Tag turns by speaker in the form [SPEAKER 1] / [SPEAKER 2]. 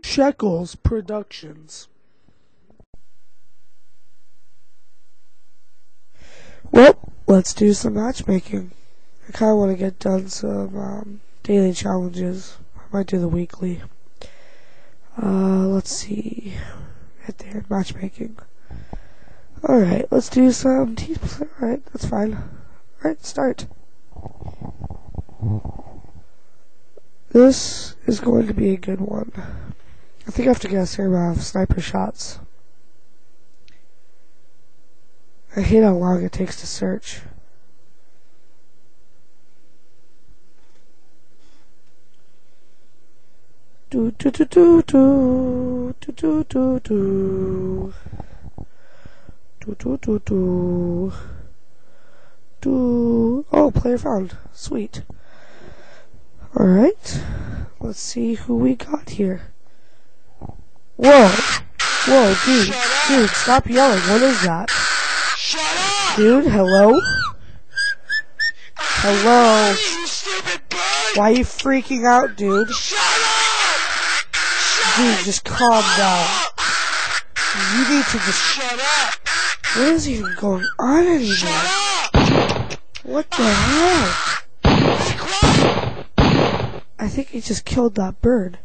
[SPEAKER 1] Shekels Productions. Well, let's do some matchmaking. I kind of want to get done some daily challenges. I might do the weekly. Let's see. Right there, matchmaking. Alright, let's do some teams. Alright, that's fine. Alright, start. This is going to be a good one. I think I have to get a certain amount of sniper shots. I hate how long it takes to search. Do do do do do do do do do do do do do do. Oh, player found. Sweet. Alright. Let's see who we got here. Whoa. Whoa, dude, stop yelling. What is that?
[SPEAKER 2] Shut up!
[SPEAKER 1] Dude, hello? Hello?
[SPEAKER 2] You stupid bird!
[SPEAKER 1] Why are you freaking out, dude?
[SPEAKER 2] Shut up!
[SPEAKER 1] Dude, just calm down. You need to just...
[SPEAKER 2] Shut up!
[SPEAKER 1] What is even going on anymore?
[SPEAKER 2] Shut up!
[SPEAKER 1] What the hell?
[SPEAKER 2] Be quiet!
[SPEAKER 1] I think he just killed that bird.